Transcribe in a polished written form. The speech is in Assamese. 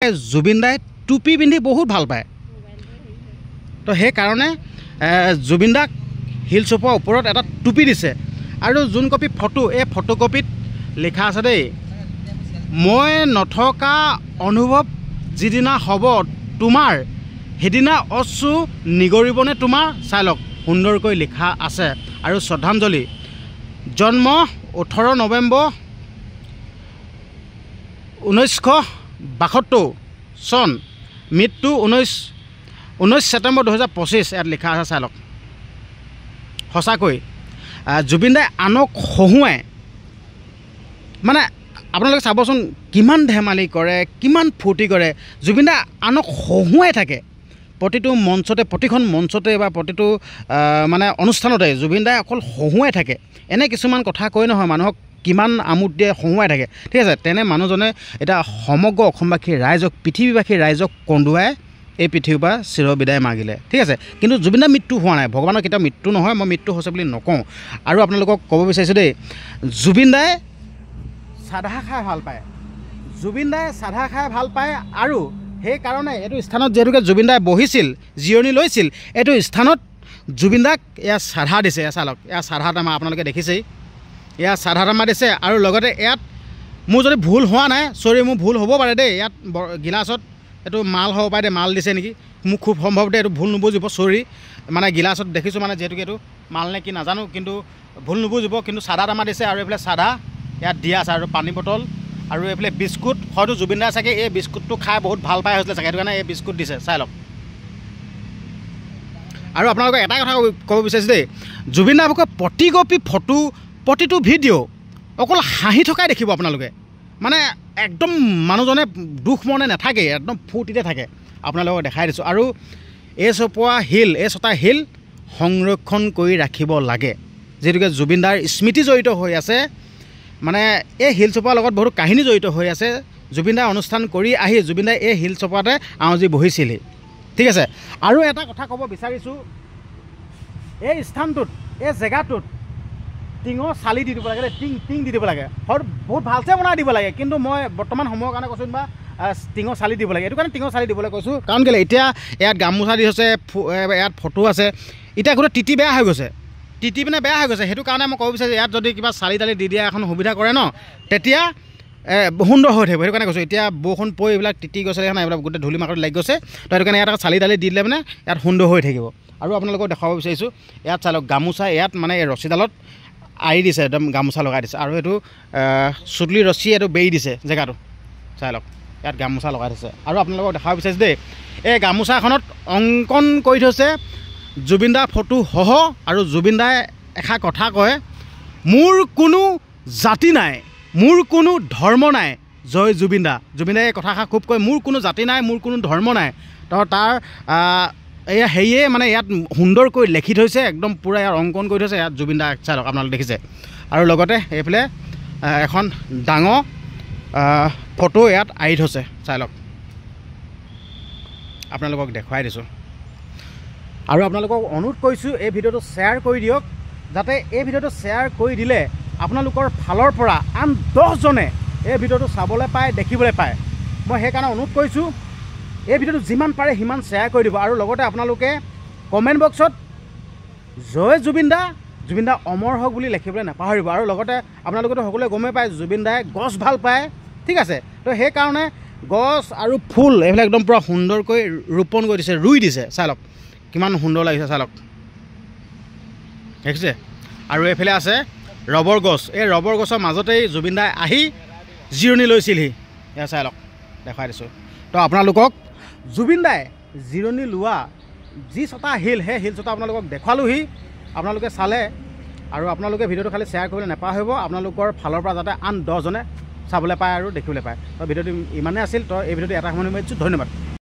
বিশেষকৈ জুবিন দাই টুপি পিন্ধি বহুত ভাল পায় তো সেইকাৰণে জুবিন দাক হিল চোপৰ ওপৰত এটা টুপি দিছে আৰু যোন কপি ফটো এই ফটোকপিত লিখা আছে দেই মই নথকা অনুভৱ যিদিনা হ'ব তোমাৰ সেইদিনা অশ্ৰু নিগৰিবনে তোমাৰ চাই লওক সুন্দৰকৈ লিখা আছে আৰু শ্ৰদ্ধাঞ্জলি জন্ম 18 নৱেম্বৰ 1972 চন মৃত্যু 19 ছেপ্টেম্বৰ 2025 ইয়াত লিখা আছে চাই লওক সঁচাকৈ জুবিন দাই আনক হহুৱাই মানে আপোনালোকে চাবচোন কিমান ধেমালি কৰে কিমান ফূৰ্তি কৰে জুবিন দা আনক হহুৱাই থাকে প্ৰতিটো মঞ্চতে প্ৰতিখন মঞ্চতে বা প্ৰতিটো মানে অনুষ্ঠানতে জুবিন দাই অকল হহুৱাই থাকে এনে কিছুমান কথা কৈ নহয় মানুহক কিমান আমোদ দিয়ে হহুৱাই থাকে ঠিক আছে তেনে মানুহজনে এতিয়া সমগ্ৰ অসমবাসী ৰাইজক পৃথিৱীবাসী ৰাইজক কন্দুৱাই এই পৃথিৱীৰ পৰা চিৰবিদায় মাগিলে ঠিক আছে কিন্তু জুবিন দাৰ মৃত্যু হোৱা নাই ভগৱানৰ কেতিয়াও মৃত্যু নহয় মই মৃত্যু হৈছে বুলি নকওঁ আৰু আপোনালোকক ক'ব বিচাৰিছোঁ দেই জুবিন দাই চাধা খাই ভাল পায় জুবিন দাই চাধা খাই ভাল পায় আৰু সেইকাৰণে এইটো স্থানত যিহেতুকে জুবিন দাই বহিছিল জিৰণি লৈছিল এইটো স্থানত জুবিন দাক এয়া চাধা দিছে এয়া চালক এয়া চাধা টেমা আপোনালোকে দেখিছেই এয়া চাধা টেমা দিছে আৰু লগতে ইয়াত মোৰ যদি ভুল হোৱা নাই চৰি মোৰ ভুল হ'ব পাৰে দেই ইয়াত গিলাচত এইটো মাল হ'ব পাৰে দেই মাল দিছে নেকি মোক খুব সম্ভৱ দেই এইটো ভুল নুবুজিব চৰি মানে গিলাচত দেখিছোঁ মানে যিহেতুকে এইটো মাল নে কি নাজানো কিন্তু ভুল নুবুজিব কিন্তু চাধা টেমা দিছে আৰু এইফালে চাধা ইয়াত দিয়া আছে আৰু পানী বটল আৰু এইফালে বিস্কুট হয়তো জুবিন দাই চাগে এই বিস্কুটটো খাই বহুত ভাল পাই হৈছিলে চাগে সেইটো কাৰণে এই বিস্কুট দিছে চাই লওক আৰু আপোনালোকক এটা কথা ক'ব বিচাৰিছোঁ দেই জুবিন দাৰ প্ৰতিকপি ফটো প্ৰতিটো ভিডিঅ' অকল হাঁহি থকাই দেখিব আপোনালোকে মানে একদম মানুহজনে দুখ মনে নাথাকে একদম ফূৰ্তিতে থাকে আপোনালোকক দেখাই দিছোঁ আৰু এই ছটা শিল সংৰক্ষণ কৰি ৰাখিব লাগে যিহেতুকে জুবিন দাৰ স্মৃতি জড়িত হৈ আছে মানে এই শিল চোপাৰ লগত বহুত কাহিনী জড়িত হৈ আছে জুবিন দাই অনুষ্ঠান কৰি আহি জুবিন দাই এই শিল চোপাতে আউজি বহিছিলহি ঠিক আছে আৰু এটা কথা ক'ব বিচাৰিছোঁ এই স্থানটোত এই জেগাটোত টিঙৰ চালি দি দিব লাগে টিং দি দিব লাগে হয়তো বহুত ভালছে বনাই দিব লাগে কিন্তু মই বৰ্তমান সময়ৰ কাৰণে কৈছোঁ বা টিঙৰ চালি দিব লাগে এইটো কাৰণে টিঙৰ চালি দিবলৈ কৈছোঁ কাৰণ কেলৈ এতিয়া ইয়াত গামোচা দি হৈছে ইয়াত ফটো আছে এতিয়া গোটেই তিতি বেয়া হৈ গৈছে তিতি পিনে বেয়া হৈ গৈছে সেইটো কাৰণে মই ক'ব বিচাৰিছোঁ ইয়াত যদি কিবা চালি তালি দি দিয়া এখন সুবিধা কৰে ন তেতিয়া সুন্দৰ হৈ থাকিব সেইটো কাৰণে কৈছোঁ এতিয়া বৰষুণ পৰি এইবিলাক তিতি গৈছে নহয় এইবিলাক গোটেই ধূলি মাকতি লাগি গৈছে তো সেইটো কাৰণে ইয়াত চালি তালি দি দিলে মানে ইয়াত সুন্দৰ হৈ থাকিব আৰু আপোনালোকক দেখাব বিচাৰিছোঁ ইয়াত চাই লওক গামোচা ইয়াত মানে এই ৰছীডালত আঁৰি দিছে একদম গামোচা লগাই দিছে আৰু এইটো চুতলি ৰছী এইটো বেৰি দিছে জেগাটো চাই লওক ইয়াত গামোচা লগাই থৈছে আৰু আপোনালোকক দেখাব বিচাৰিছোঁ দেই এই গামোচাখনত অংকন কৰি থৈছে জুবিন দাৰ ফটো সহ আৰু জুবিন দাই এষাৰ কথা কয় মোৰ কোনো জাতি নাই মোৰ কোনো ধৰ্ম নাই জয় জুবিন দা জুবিন দাই এই কথাষাৰ খুব কয় মোৰ কোনো জাতি নাই মোৰ কোনো ধৰ্ম নাই তো তাৰ এয়া সেয়ে মানে ইয়াত সুন্দৰকৈ লিখি থৈছে একদম পূৰা ইয়াত অংকন কৰি থৈছে ইয়াত জুবিন দা চাই লওক আপোনালোকে দেখিছে আৰু লগতে এইফালে এখন ডাঙৰ ফটো ইয়াত আঁৰি থৈছে চাই লওক আপোনালোকক দেখুৱাই দিছোঁ আৰু আপোনালোকক অনুৰোধ কৰিছোঁ এই ভিডিঅ'টো শ্বেয়াৰ কৰি দিয়ক যাতে এই ভিডিঅ'টো শ্বেয়াৰ কৰি দিলে আপোনালোকৰ ফালৰ পৰা আন 10জনে এই ভিডিঅ'টো চাবলৈ পায় দেখিবলৈ পায় মই সেইকাৰণে অনুৰোধ কৰিছোঁ এই ভিডিঅ'টো যিমান পাৰে সিমান শ্বেয়াৰ কৰি দিব আৰু লগতে আপোনালোকে কমেণ্ট বক্সত জয় জুবিন দা অমৰ হওক বুলি লিখিবলৈ নাপাহৰিব আৰু লগতে আপোনালোকেতো সকলোৱে গমেই পায় জুবিন দাই গছ ভাল পায় ঠিক আছে তো সেইকাৰণে গছ আৰু ফুল এইবিলাক একদম পূৰা সুন্দৰকৈ ৰোপণ কৰি দিছে ৰুই দিছে চাই লওক কিমান সুন্দৰ লাগিছে চাই লওক দেখিছে আৰু এইফালে আছে ৰবৰ গছ এই ৰবৰ গছৰ মাজতেই জুবিন দাই আহি জিৰণি লৈছিলহি এয়া চাই লওক দেখাই দিছোঁ তো আপোনালোকক জুবিন দাই জিৰণি লোৱা যি ছটা শিল সেই শিল ছটা আপোনালোকক দেখুৱালোহি আপোনালোকে চালে আৰু আপোনালোকে ভিডিঅ'টো খালি শ্বেয়াৰ কৰিবলৈ নাপাহৰিব আপোনালোকৰ ফালৰ পৰা যাতে আন 10জনে চাবলৈ পায় আৰু দেখিবলৈ পায় তো ভিডিঅ'টো ইমানেই আছিল তো এই ভিডিঅ'টো এটা সময় ধন্যবাদ।